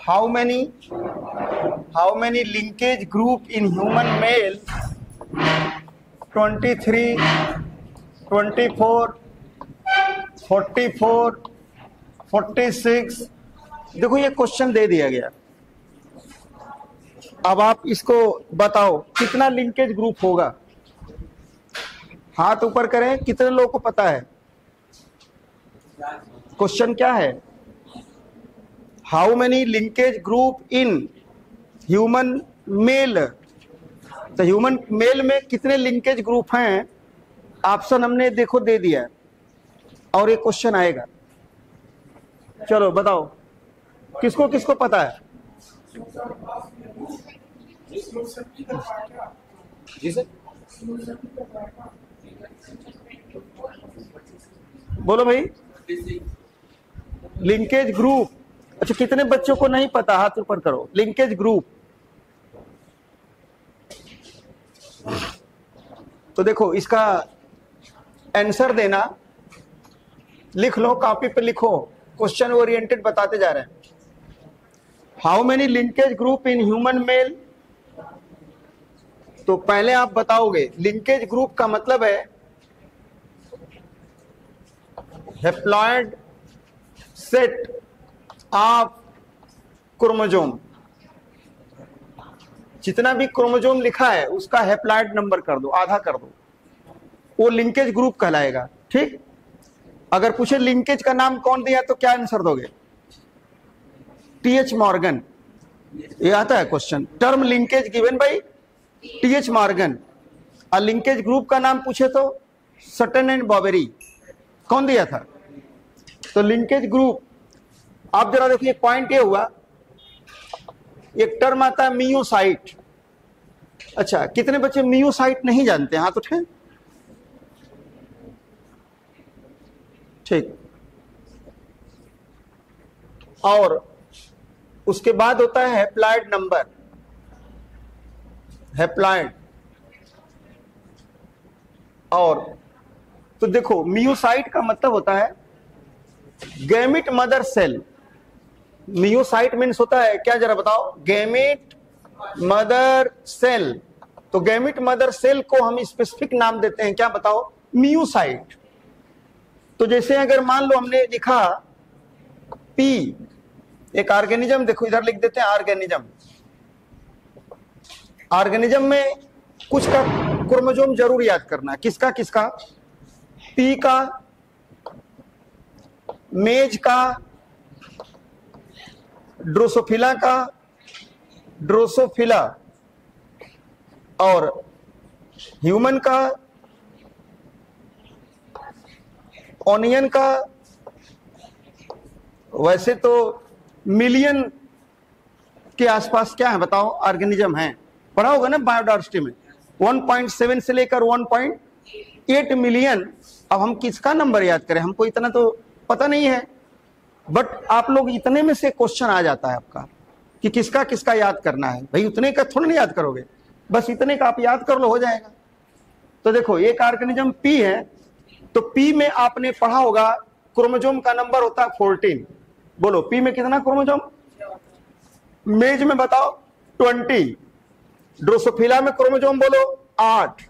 How many linkage group in human male 23, 24, 44, 46। देखो ये question दे दिया गया। अब आप इसको बताओ कितना लिंकेज ग्रुप होगा। हाथ ऊपर करें, कितने लोगों को पता है क्वेश्चन क्या है? How many linkage group in human male. तो ह्यूमन मेल में कितने लिंकेज ग्रुप हैं? ऑप्शन हमने देखो दे दिया है और एक क्वेश्चन आएगा। चलो बताओ किसको किसको पता है? जी सर, बोलो भाई। लिंकेज ग्रुप, अच्छा कितने बच्चों को नहीं पता? हाथ ऊपर करो। लिंकेज ग्रुप, तो देखो इसका आंसर देना, लिख लो कॉपी पे, लिखो। क्वेश्चन ओरिएंटेड बताते जा रहे हैं। How many linkage group in human male. तो पहले आप बताओगे लिंकेज ग्रुप का मतलब है हैप्लॉइड सेट ऑफ क्रोमोसोम। जितना भी क्रोमोसोम लिखा है उसका हैप्लॉइड नंबर कर दो, आधा कर दो, वो लिंकेज ग्रुप कहलाएगा। ठीक। अगर पूछे लिंकेज का नाम कौन दिया तो क्या आंसर दोगे? TH Morgan. ये आता है question, term linkage given by TH Morgan. और लिंकेज ग्रुप का नाम पूछे तो सटन एंड बॉबेरी। कौन दिया था? तो लिंकेज ग्रुप, आप जरा देखिए पॉइंट ये हुआ, एक टर्म आता है मियोसाइट। अच्छा कितने बच्चे मियोसाइट नहीं जानते? हाथ उठे। ठीक। और उसके बाद होता है हैप्लॉइड नंबर, हैप्लॉइड। और तो देखो मियोसाइट का मतलब होता है gamete mother cell. Meiocyte means होता है क्या, जरा बताओ? Gamete mother cell. तो गैमेट मदर सेल को हम स्पेसिफिक नाम देते हैं, क्या बताओ? मियोसाइट। तो जैसे अगर मान लो हमने लिखा पी, एक ऑर्गेनिज्म, देखो इधर लिख देते हैं ऑर्गेनिज्म। ऑर्गेनिज्म में कुछ का क्रोमोसोम जरूर याद करना। किसका किसका? पी का, मेज का, ड्रोसोफिला का, ड्रोसोफिला, और ह्यूमन का, ऑनियन का। वैसे तो मिलियन के आसपास क्या है बताओ ऑर्गेनिज्म है, पढ़ा होगा ना बायोडायवर्सिटी में। 1.7 से लेकर 1.8 मिलियन। अब हम किसका नंबर याद करें? हमको इतना तो पता नहीं है, बट आप लोग इतने में से क्वेश्चन आ जाता है आपका कि किसका किसका याद करना है। भाई उतने का थोड़ा नहीं याद करोगे, बस इतने का आप याद कर लो, हो जाएगा। तो देखो एक ऑर्गेनिज्म पी है, तो पी में आपने पढ़ा होगा क्रोमोसोम का नंबर होता है 14। बोलो पी में कितना क्रोमोसोम? मेज में बताओ 20। ड्रोसोफिला में क्रोमोसोम बोलो 8।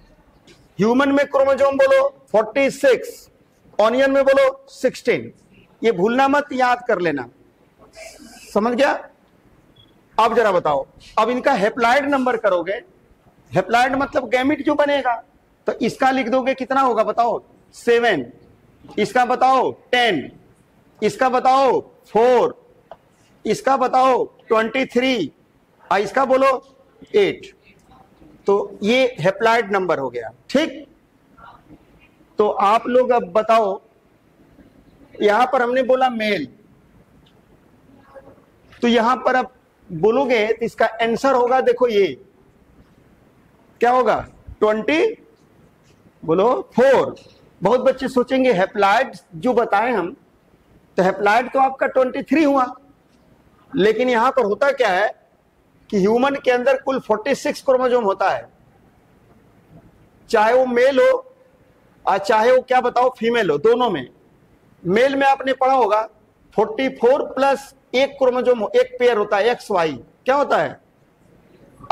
ह्यूमन में क्रोमोसोम बोलो 46। ऑनियन में बोलो 16। ये भूलना मत, याद कर लेना। समझ गया? अब जरा बताओ, अब इनका हैप्लॉइड नंबर करोगे। हैप्लॉइड मतलब गैमेट जो बनेगा, तो इसका लिख दोगे कितना होगा बताओ? 7। इसका बताओ 10। इसका बताओ 4। इसका बताओ 23। और इसका बोलो 8। तो ये हैप्लॉइड नंबर हो गया। ठीक। तो आप लोग अब बताओ, यहां पर हमने बोला मेल, तो यहां पर अब बोलोगे तो इसका आंसर होगा, देखो ये क्या होगा? 20, बोलो 4। बहुत बच्चे सोचेंगे हैप्लॉइड जो बताएं हम, तो हैप्लॉइड तो आपका 23 हुआ, लेकिन यहां पर होता क्या है कि ह्यूमन के अंदर कुल 46 क्रोमोसोम होता है, चाहे वो मेल हो और चाहे वो क्या बताओ फीमेल हो, दोनों में। मेल में आपने पढ़ा होगा 44 प्लस एक क्रोमोसोम एक पेयर होता है एक्स वाई, क्या होता है?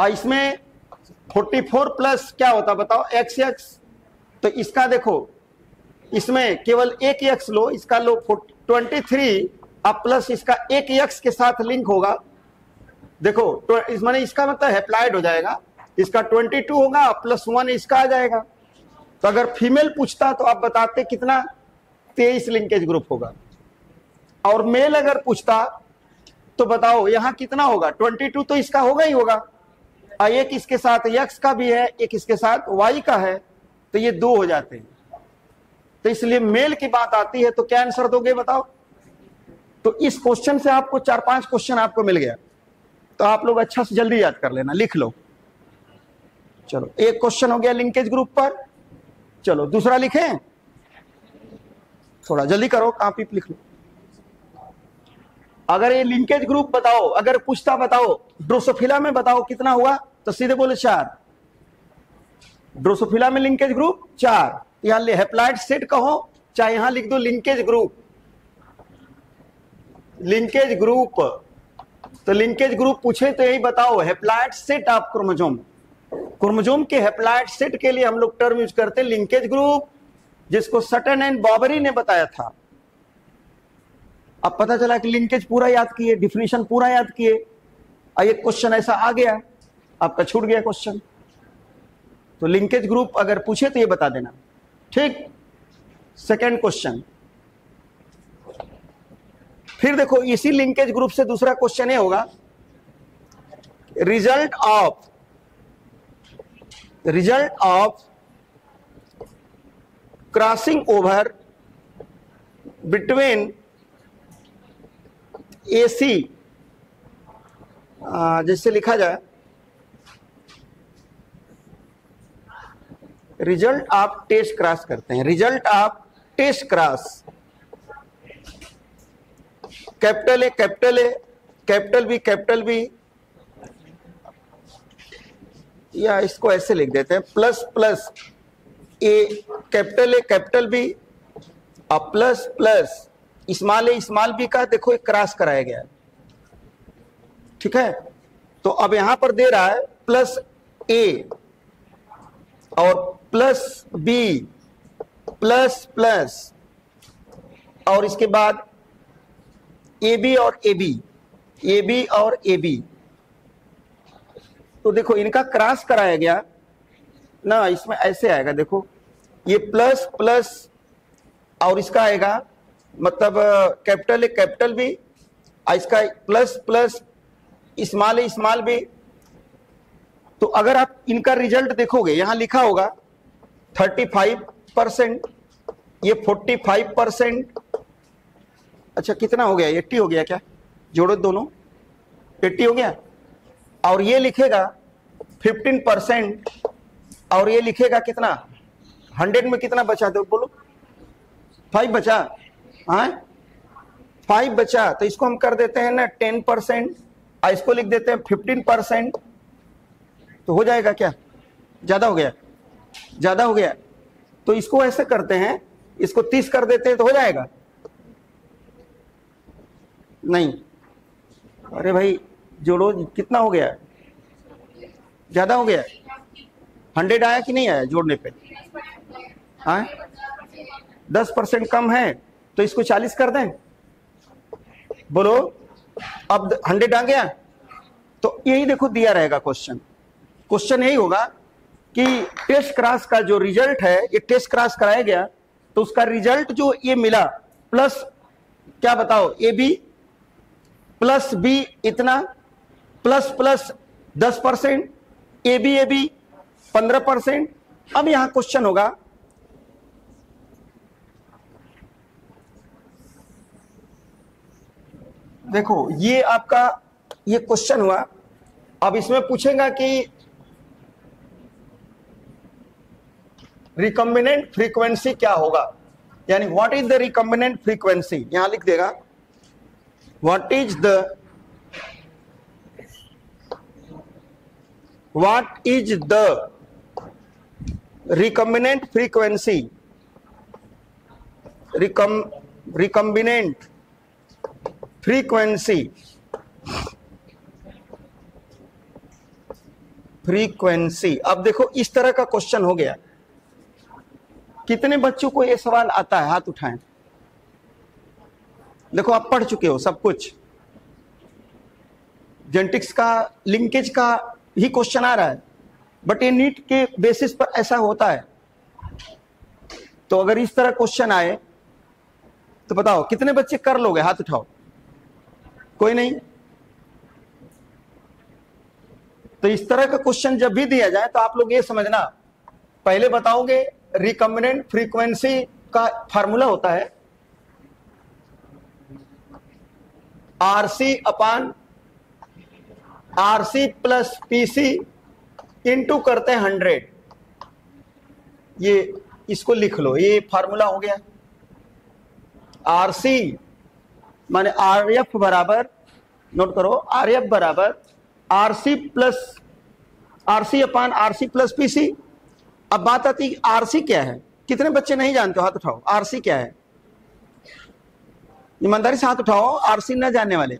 इसमें 44 प्लस क्या होता है बताओ? X x. तो इसका देखो, इसमें केवल एक एक्स लो, इसका लो 23, अब प्लस इसका एक एक्स के साथ लिंक होगा। देखो तो इस माने इसका मतलब हैप्लॉइड हो जाएगा, इसका 22 होगा प्लस 1 इसका आ जाएगा। तो अगर फीमेल पूछता तो आप बताते कितना? 23 लिंकेज ग्रुप होगा। और मेल अगर पूछता तो बताओ यहां कितना होगा? 22 तो इसका होगा ही होगा, एक इसके साथ एक्स का भी है, एक इसके साथ वाई का है, तो ये 2 हो जाते हैं। तो इसलिए मेल की बात आती है तो क्या आंसर दोगे बताओ? तो इस क्वेश्चन से आपको 4-5 क्वेश्चन आपको मिल गया, तो आप लोग अच्छा से जल्दी याद कर लेना, लिख लो। चलो एक क्वेश्चन हो गया लिंकेज ग्रुप पर। चलो दूसरा लिखें, थोड़ा जल्दी करो, कॉपी पे लिख लो। अगर ये लिंकेज ग्रुप बताओ, अगर पूछता बताओ ड्रोसोफिला में बताओ कितना हुआ, तो सीधे बोले 4। ड्रोसोफिला में लिंकेज ग्रुप 4। यहां हैप्लॉइड सेट कहो, चाहे यहां लिख दो लिंकेज ग्रुप। लिंकेज ग्रुप, तो लिंकेज ग्रुप पूछे तो यही बताओ haploid set of chromosome. Chromosome के हैप्लॉइड सेट के लिए हम लोग टर्म यूज करते हैं लिंकेज ग्रुप, जिसको सटन एंड बॉबरी ने बताया था। अब पता चला कि लिंकेज पूरा याद किए, डिफिनीशन पूरा याद किए, एक क्वेश्चन ऐसा आ गया, आपका छूट गया क्वेश्चन। तो लिंकेज ग्रुप अगर पूछे तो ये बता देना, ठीक। सेकंड क्वेश्चन, फिर देखो इसी लिंकेज ग्रुप से दूसरा क्वेश्चन ये होगा, result of crossing over between AC, जैसे लिखा जाए रिजल्ट ऑफ टेस्ट क्रॉस करते हैं, result of test cross, capital A, capital B, या इसको ऐसे लिख देते हैं plus plus A capital B और plus plus small a small b का देखो एक क्रॉस कराया गया है, ठीक है। तो अब यहां पर दे रहा है प्लस ए और प्लस बी प्लस प्लस और इसके बाद ए बी और ए बी। तो देखो इनका क्रॉस कराया गया ना, इसमें ऐसे आएगा, देखो ये प्लस प्लस और इसका आएगा मतलब कैपिटल ए कैपिटल बी, इसका plus plus small a small B. तो अगर आप इनका रिजल्ट देखोगे, यहां लिखा होगा 35%, ये 45%, अच्छा कितना हो गया? 80 हो गया क्या? जोड़ो दोनों, 80 हो गया। और ये लिखेगा 15% और ये लिखेगा कितना? 100 में कितना बचा? दो बोलो, 5 बचा। हाँ 5 बचा, तो इसको हम कर देते हैं ना 10%, और इसको लिख देते हैं 15%, तो हो जाएगा क्या? ज्यादा हो गया, ज्यादा हो गया। तो इसको ऐसे करते हैं, इसको 30 कर देते हैं तो हो जाएगा? नहीं, अरे भाई जोड़ो, कितना हो गया? ज्यादा हो गया। 100 आया कि नहीं आया जोड़ने पे? हाँ 10% कम है, तो इसको 40 कर दें, बोलो। अब 100 आ गया, तो यही देखो दिया रहेगा क्वेश्चन यही होगा कि टेस्ट क्रॉस का जो रिजल्ट है, ये टेस्ट क्रॉस कराया गया, तो उसका रिजल्ट जो ये मिला प्लस क्या बताओ? ए बी प्लस बी इतना, प्लस प्लस 10%, ए बी 15%। अब यहां क्वेश्चन होगा, देखो ये आपका ये क्वेश्चन हुआ। अब इसमें पूछेगा कि रिकॉम्बिनेंट फ्रीक्वेंसी क्या होगा, यानी what is the recombinant frequency. यहां लिख देगा what is the recombinant frequency, recombinant frequency. अब देखो इस तरह का क्वेश्चन हो गया, कितने बच्चों को यह सवाल आता है? हाथ उठाएं। देखो आप पढ़ चुके हो सब कुछ, जेनेटिक्स का लिंकेज का ही क्वेश्चन आ रहा है, बट ये नीट के बेसिस पर ऐसा होता है। तो अगर इस तरह क्वेश्चन आए तो बताओ कितने बच्चे कर लोगे? हाथ उठाओ। कोई नहीं। तो इस तरह का क्वेश्चन जब भी दिया जाए तो आप लोग ये समझना, पहले बताओगे रिकम्बिनेंट फ्रीक्वेंसी का फार्मूला होता है आरसी अपान आरसी प्लस पीसी इंटू करते हैं 100। ये इसको लिख लो, ये फार्मूला हो गया। आरसी माने आरएफ बराबर, नोट करो, आरएफ बराबर आरसी अपान आरसी प्लस पीसी। अब बात आती है आरसी क्या है? कितने बच्चे नहीं जानते हो? हाथ उठाओ। आरसी क्या है? ईमानदारी से हाथ उठाओ, आरसी न जानने वाले।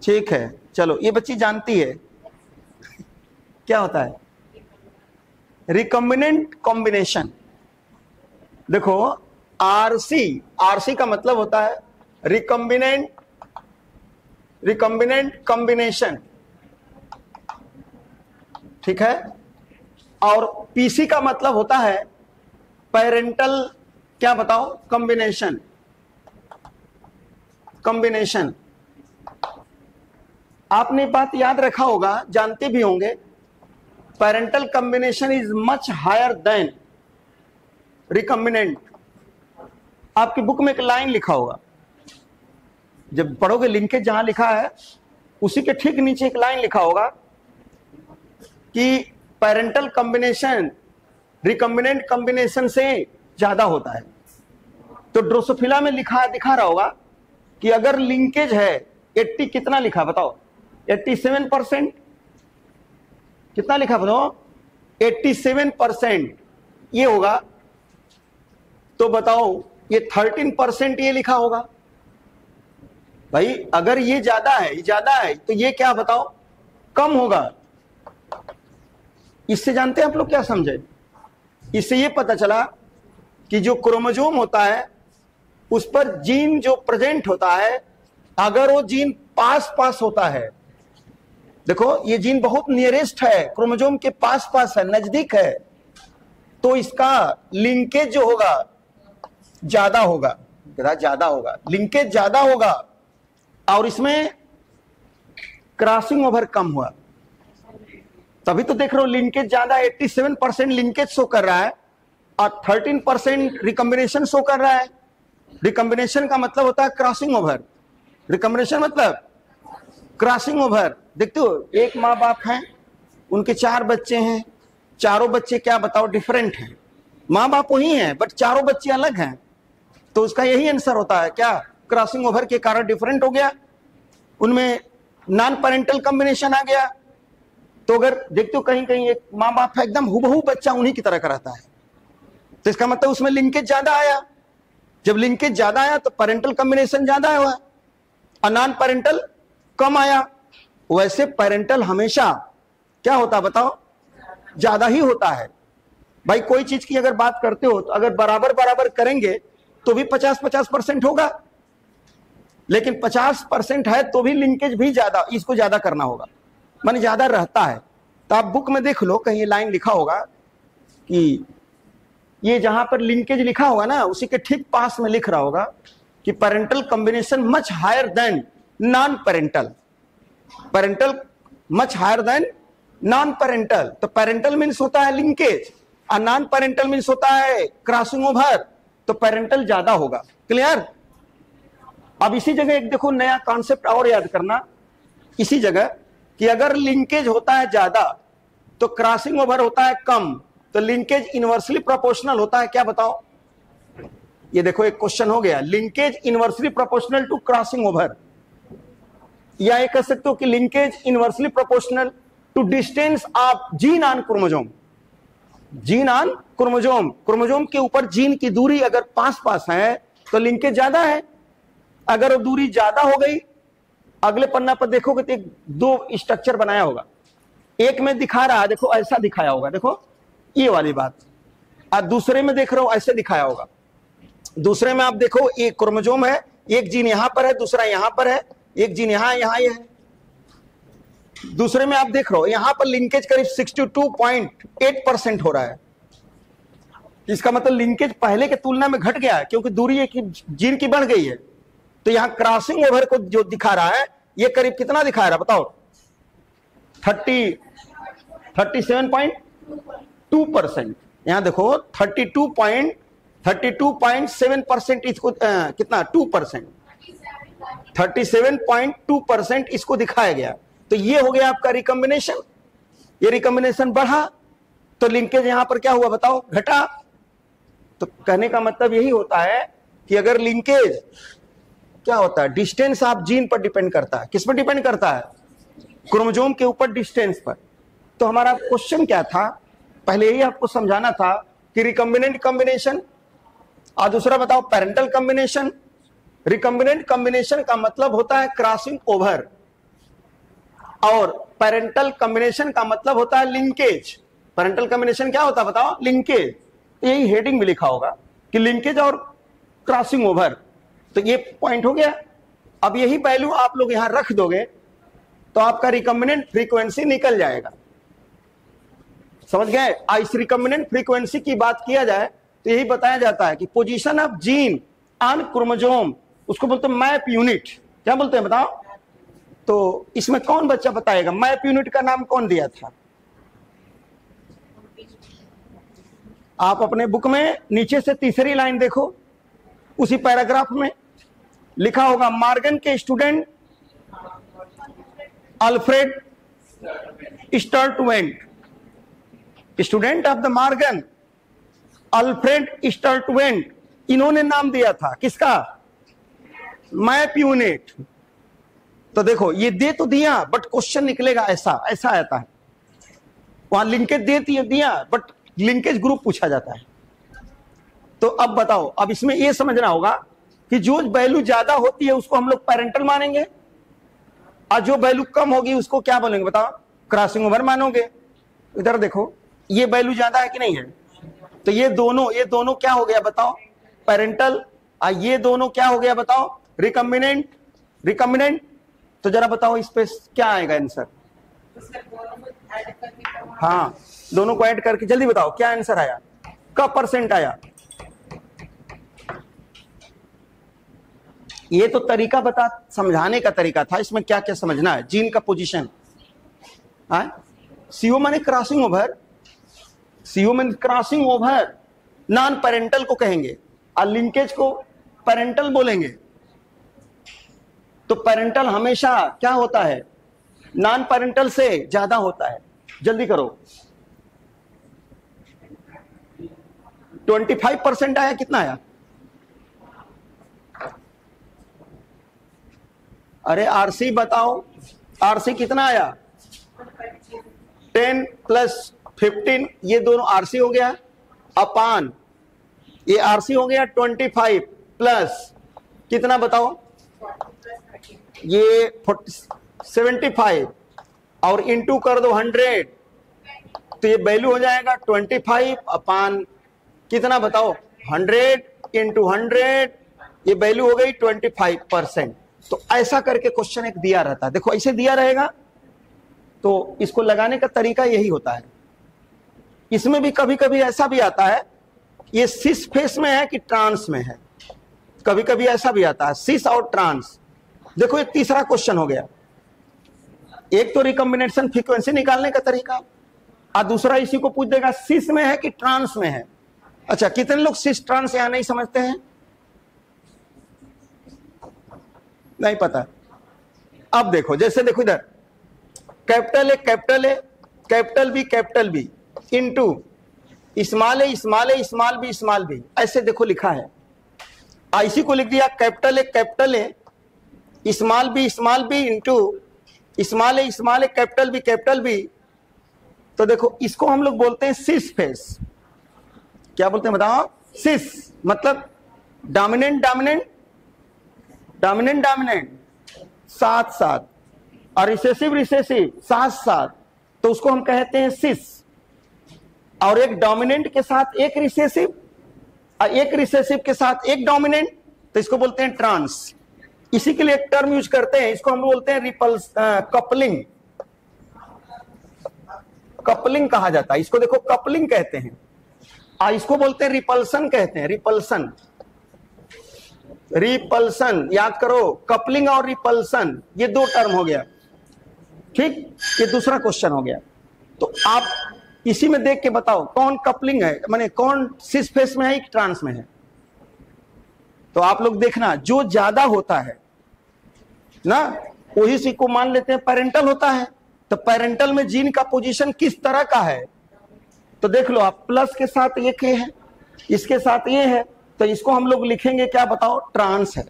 ठीक है, चलो ये बच्ची जानती है। क्या होता है? Recombinant combination. देखो आरसी का मतलब होता है रिकम्बिनेंट कॉम्बिनेशन, ठीक है। और पीसी का मतलब होता है पेरेंटल, क्या बताओ? कॉम्बिनेशन। आपने बात याद रखा होगा, जानते भी होंगे, parental combination is much higher then recombinant. आपकी बुक में एक लाइन लिखा होगा, जब पढ़ोगे लिंकेज जहां लिखा है उसी के ठीक नीचे एक लाइन लिखा होगा कि पेरेंटल कॉम्बिनेशन रिकम्बिनेंट कॉम्बिनेशन से ज्यादा होता है। तो ड्रोसोफिला में दिखा रहा होगा कि अगर लिंकेज है 80, कितना लिखा बताओ? 87%। कितना लिखा बताओ? 87% ये होगा। तो बताओ ये 13% ये लिखा होगा। भाई अगर ये ज्यादा है तो ये क्या बताओ? कम होगा। इससे जानते हैं आप लोग क्या समझे? इससे ये पता चला कि जो क्रोमोसोम होता है उस पर जीन जो प्रेजेंट होता है, अगर वो जीन पास होता है, देखो ये जीन बहुत नियरेस्ट है, क्रोमोसोम के पास है, नजदीक है, तो इसका लिंकेज जो होगा ज्यादा होगा, लिंकेज ज्यादा होगा। और इसमें क्रॉसिंग ओवर कम हुआ, तभी तो देख रहे हो लिंकेज ज्यादा। 87% लिंकेज शो कर रहा है और 13% रिकम्बिनेशन शो कर रहा है। रिकम्बिनेशन का मतलब होता है क्रॉसिंग ओवर। रिकम्बिनेशन मतलब क्रॉसिंग ओवर। देखते हो, एक माँ बाप हैं, उनके 4 बच्चे हैं, चारों बच्चे क्या बताओ डिफरेंट हैं। माँ बाप वही हैं बट चारों बच्चे अलग हैं, तो उसका यही आंसर होता है क्या? क्रॉसिंग ओवर के कारण डिफरेंट हो गया, उनमें नॉन पेरेंटल कॉम्बिनेशन आ गया। तो अगर देखते हो कहीं कहीं एक माँ बाप है एकदम हुबहू बच्चा उन्हीं की तरह का रहता है, तो इसका मतलब उसमें लिंकेज ज्यादा आया। जब लिंकेज ज्यादा आया तो पेरेंटल कॉम्बिनेशन ज्यादा हुआ और नॉन पेरेंटल कम आया। वैसे पेरेंटल हमेशा क्या होता है बताओ? ज्यादा ही होता है। भाई कोई चीज की अगर बात करते हो तो अगर बराबर करेंगे तो भी 50% होगा, लेकिन 50% है तो भी लिंकेज भी ज्यादा, इसको ज्यादा करना होगा, माने ज्यादा रहता है। तो आप बुक में देख लो, कहीं लाइन लिखा होगा कि ये जहां पर लिंकेज लिखा होगा ना, उसी के ठीक पास में लिख रहा होगा कि parental combination much higher than non parental, parental much higher than non parental. तो पेरेंटल मीन्स होता है लिंकेज और नॉन पेरेंटल मीन्स होता है क्रॉसिंग ओवर, तो पेरेंटल ज्यादा होगा। क्लियर? अब इसी जगह एक देखो नया कॉन्सेप्ट और याद करना, इसी जगह कि अगर लिंकेज होता है ज्यादा तो क्रॉसिंग ओवर होता है कम, तो लिंकेज इनवर्सली प्रोपोर्शनल होता है क्या बताओ? ये देखो एक क्वेश्चन हो गया, linkage inversely proportional to crossing over, या ये कह सकते हो कि linkage inversely proportional to distance of gene on chromosome. Gene on chromosome, chromosome के ऊपर जीन की दूरी अगर पास है तो लिंकेज ज्यादा है, अगर वो दूरी ज्यादा हो गई, अगले पन्ना पर देखोगे तो दो स्ट्रक्चर बनाया होगा, एक में दिखा रहा है देखो ऐसा दिखाया होगा, देखो ये वाली बात, और दूसरे में देख रहे हो ऐसे दिखाया होगा। दूसरे में आप देखो एक क्रोमोसोम है, एक जीन यहां पर है, दूसरा यहां पर है, एक जीन यहां ये है। दूसरे में आप देख रहे हो यहां पर लिंकेज करीब 62.8% हो रहा है। इसका मतलब लिंकेज पहले के तुलना में घट गया है, क्योंकि दूरी एक जीन की बढ़ गई है। तो यहां क्रॉसिंग ओवर को जो दिखा रहा है ये करीब कितना दिखा रहा है बताओ? 37.2%। यहां देखो 32.7% इसको कितना 2%, 37.2% इसको दिखाया गया। तो ये हो गया आपका रिकॉम्बिनेशन। ये रिकॉम्बिनेशन बढ़ा तो लिंकेज यहां पर क्या हुआ बताओ? घटा। तो कहने का मतलब यही होता है कि अगर लिंकेज क्या होता है, डिस्टेंस ऑफ जीन पर डिपेंड करता है। किस पर डिपेंड करता है? क्रोमोसोम के ऊपर डिस्टेंस पर। तो हमारा क्वेश्चन क्या था, पहले यही आपको समझाना था कि रिकॉम्बिनेंट कॉम्बिनेशन, और दूसरा बताओ पैरेंटल कॉम्बिनेशन। रिकॉम्बिनेंट कॉम्बिनेशन का मतलब होता है क्रॉसिंग ओवर, और पैरेंटल कॉम्बिनेशन का मतलब होता है लिंकेज। पैरेंटल कॉम्बिनेशन क्या होता है बताओ? लिंकेज। यही हेडिंग में लिखा होगा कि लिंकेज और क्रॉसिंग ओवर। तो ये पॉइंट हो गया। अब यही वैल्यू आप लोग यहां रख दोगे तो आपका रिकॉम्बिनेंट फ्रीक्वेंसी निकल जाएगा। समझ गए? इस रिकॉम्बिनेंट फ्रीक्वेंसी की बात किया जाए तो यही बताया जाता है कि position of gene on chromosome, उसको बोलते हैं मैप यूनिट। क्या बोलते हैं बताओ? तो इसमें कौन बच्चा बताएगा मैप यूनिट का नाम कौन दिया था? आप अपने बुक में नीचे से तीसरी लाइन देखो, उसी पैराग्राफ में लिखा होगा मॉर्गन के student Alfred Sturtevant, student of the Morgan Alfred Sturtevant, इन्होंने नाम दिया था किसका? Map unit. तो देखो ये दे तो दिया बट क्वेश्चन निकलेगा ऐसा, ऐसा आता है। वहां लिंकेज दे दिया बट लिंकेज ग्रुप पूछा जाता है। तो अब बताओ, अब इसमें यह समझना होगा कि जो वैल्यू ज्यादा होती है उसको हम लोग पेरेंटल मानेंगे, और जो वैल्यू कम होगी उसको क्या बोलेंगे बताओ? क्रॉसिंग ओवर मानोगे। इधर देखो ये वैल्यू ज्यादा है कि नहीं है? तो ये दोनों क्या हो गया बताओ? पेरेंटल। और ये दोनों क्या हो गया बताओ? रिकॉम्बिनेंट। रिकॉम्बिनेंट। तो जरा बताओ इस पे क्या आएगा आंसर? हाँ, दोनों को ऐड करके जल्दी बताओ क्या आंसर आया, का परसेंट आया? ये तो तरीका बता, समझाने का तरीका था। इसमें क्या क्या समझना है? जीन का पोजीशन, सीओ माने क्रॉसिंग ओवर, सीओ माने क्रॉसिंग ओवर नॉन पेरेंटल को कहेंगे, और लिंकेज को पेरेंटल बोलेंगे। तो पेरेंटल हमेशा क्या होता है? नॉन पेरेंटल से ज्यादा होता है। जल्दी करो। 25% आया, कितना आया? अरे आरसी बताओ, आरसी कितना आया? 10 + 15, ये दोनों आरसी हो गया, अपान ये आरसी हो गया 25 प्लस कितना बताओ? ये 75 और इंटू कर दो 100, तो ये वैल्यू हो जाएगा 25 अपान कितना बताओ? 100 इंटू 100, ये वैल्यू हो गई 25%। तो ऐसा करके क्वेश्चन एक दिया रहता है। देखो ऐसे दिया रहेगा तो इसको लगाने का तरीका यही होता है। इसमें भी कभी कभी ऐसा भी आता है, ये सिस फेस में है कि ट्रांस में है, कभी कभी ऐसा भी आता है सिस और ट्रांस। देखो एक तीसरा क्वेश्चन हो गया, एक तो रिकॉम्बिनेशन फ्रीक्वेंसी निकालने का तरीका, और दूसरा इसी को पूछ देगा सिस में है कि ट्रांस में है। अच्छा, कितने लोग सिस ट्रांस यहां नहीं समझते हैं? नहीं पता। अब देखो, जैसे देखो इधर capital A capital A, capital B into small a small a small b, ऐसे देखो लिखा है। इसी को लिख दिया capital A small b into small a capital B. तो देखो इसको हम लोग बोलते हैं सिस फेस। क्या बोलते हैं बताओ? सिस मतलब डोमिनेंट डोमिनेंट डोमिनेंट साथ साथ, और रिसेसिव रिसेसिव साथ साथ, तो उसको हम कहते हैं सिस। और एक डोमिनेंट के साथ एक रिसेसिव और एक रिसेसिव के साथ एक डोमिनेंट, तो इसको बोलते हैं ट्रांस। इसी के लिए एक टर्म यूज करते हैं, इसको हम बोलते हैं कपलिंग। कपलिंग कहा जाता है इसको, देखो कपलिंग कहते हैं। इसको बोलते हैं रिपल्सन कहते हैं, रिपल्सन। रिपल्सन याद करो, कपलिंग और रिपल्सन ये दो टर्म हो गया, ठीक। ये दूसरा क्वेश्चन हो गया। तो आप इसी में देख के बताओ कौन कपलिंग है, माने कौन सिस फेस में है कि ट्रांस में है। तो आप लोग देखना, जो ज्यादा होता है ना वही सी को मान लेते हैं पेरेंटल होता है। तो पेरेंटल में जीन का पोजीशन किस तरह का है, तो देख लो आप, प्लस के साथ एक है, इसके साथ ये है, तो इसको हम लोग लिखेंगे क्या बताओ, ट्रांस है।